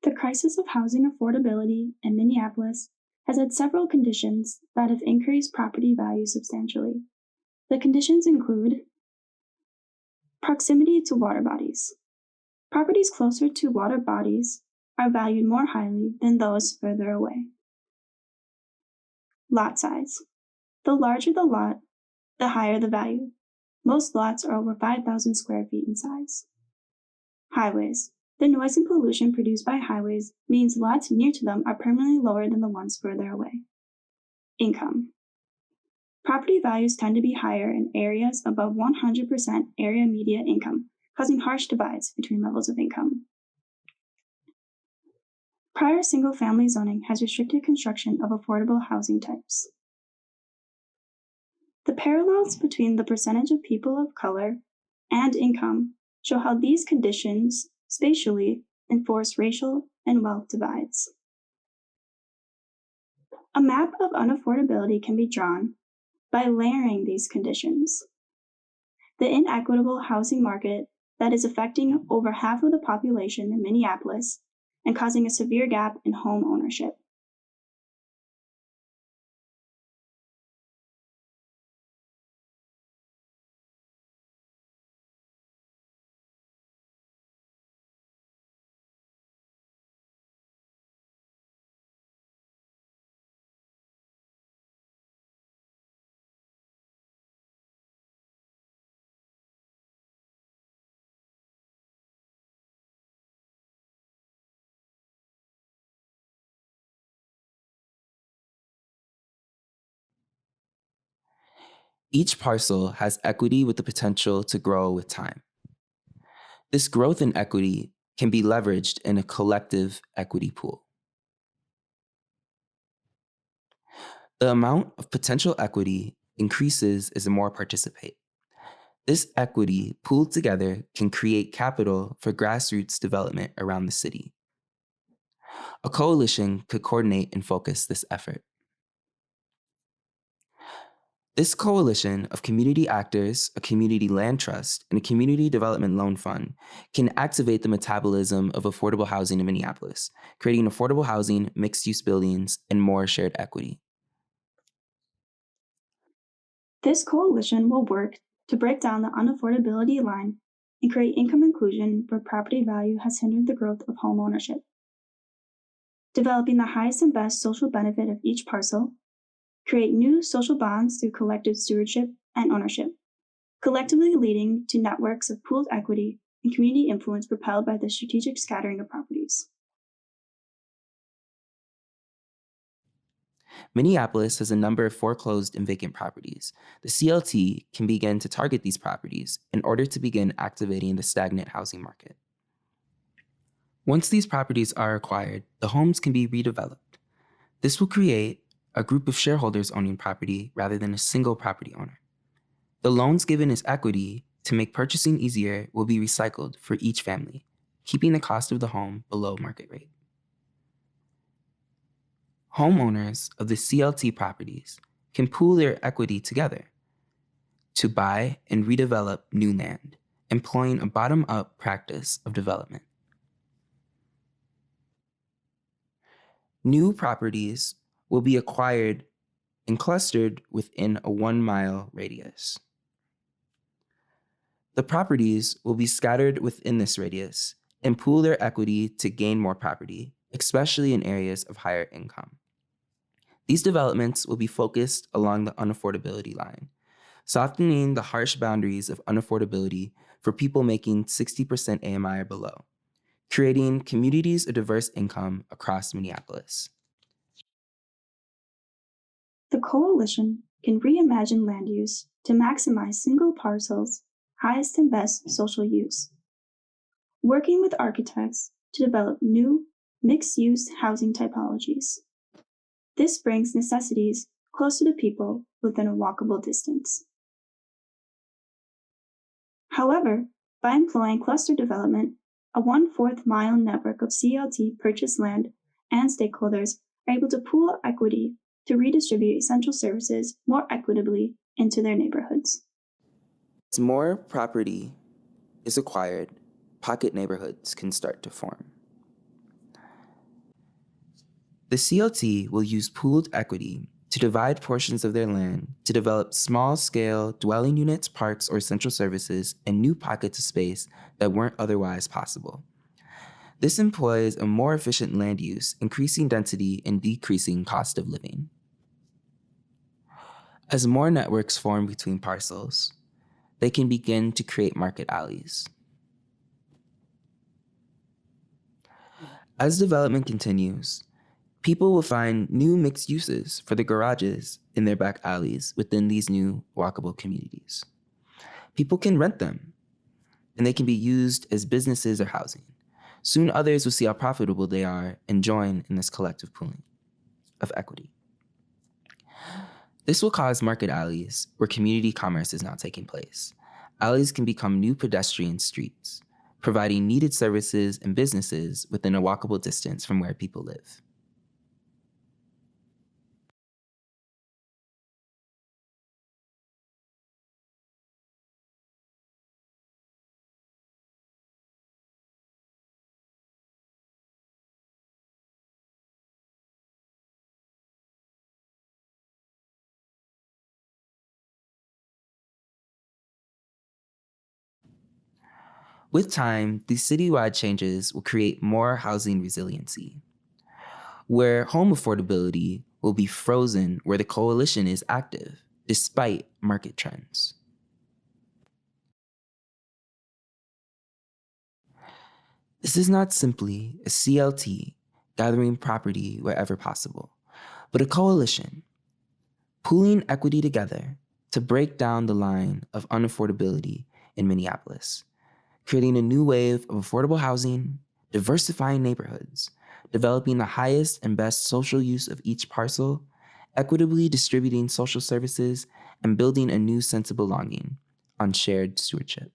The crisis of housing affordability in Minneapolis has had several conditions that have increased property values substantially. The conditions include proximity to water bodies. Properties closer to water bodies are valued more highly than those further away. Lot size. The larger the lot, the higher the value. Most lots are over 5,000 square feet in size. Highways. The noise and pollution produced by highways means lots near to them are permanently lower than the ones further away. Income. Property values tend to be higher in areas above 100% area median income, causing harsh divides between levels of income. Prior single-family zoning has restricted construction of affordable housing types. The parallels between the percentage of people of color and income show how these conditions spatially enforce racial and wealth divides. A map of unaffordability can be drawn by layering these conditions. The inequitable housing market that is affecting over half of the population in Minneapolis and causing a severe gap in home ownership. Each parcel has equity with the potential to grow with time. This growth in equity can be leveraged in a collective equity pool. The amount of potential equity increases as more participate. This equity pooled together can create capital for grassroots development around the city. A coalition could coordinate and focus this effort. This coalition of community actors, a community land trust, and a community development loan fund can activate the metabolism of affordable housing in Minneapolis, creating affordable housing, mixed-use buildings, and more shared equity. This coalition will work to break down the unaffordability line and create income inclusion where property value has hindered the growth of home ownership. Developing the highest and best social benefit of each parcel, create new social bonds through collective stewardship and ownership, collectively leading to networks of pooled equity and community influence propelled by the strategic scattering of properties. Minneapolis has a number of foreclosed and vacant properties. The CLT can begin to target these properties in order to begin activating the stagnant housing market. Once these properties are acquired, the homes can be redeveloped. This will create a group of shareholders owning property rather than a single property owner. The loans given as equity to make purchasing easier will be recycled for each family, keeping the cost of the home below market rate. Homeowners of the CLT properties can pool their equity together to buy and redevelop new land, employing a bottom-up practice of development. New properties will be acquired and clustered within a 1-mile radius. The properties will be scattered within this radius and pool their equity to gain more property, especially in areas of higher income. These developments will be focused along the unaffordability line, softening the harsh boundaries of unaffordability for people making 60% AMI or below, creating communities of diverse income across Minneapolis. The coalition can reimagine land use to maximize single parcels' highest and best social use, working with architects to develop new mixed-use housing typologies. This brings necessities closer to people within a walkable distance. However, by employing cluster development, a 1/4 mile network of CLT purchased land and stakeholders are able to pool equity to redistribute essential services more equitably into their neighborhoods. As more property is acquired, pocket neighborhoods can start to form. The CLT will use pooled equity to divide portions of their land to develop small-scale dwelling units, parks, or central services and new pockets of space that weren't otherwise possible. This employs a more efficient land use, increasing density and decreasing cost of living. As more networks form between parcels, they can begin to create market alleys. As development continues, people will find new mixed uses for the garages in their back alleys within these new walkable communities. People can rent them, and they can be used as businesses or housing. Soon others will see how profitable they are and join in this collective pooling of equity. This will cause market alleys where community commerce is now taking place. Alleys can become new pedestrian streets, providing needed services and businesses within a walkable distance from where people live. With time, these citywide changes will create more housing resiliency, where home affordability will be frozen where the coalition is active, despite market trends. This is not simply a CLT gathering property wherever possible, but a coalition, pooling equity together to break down the line of unaffordability in Minneapolis, creating a new wave of affordable housing, diversifying neighborhoods, developing the highest and best social use of each parcel, equitably distributing social services, and building a new sense of belonging on shared stewardship.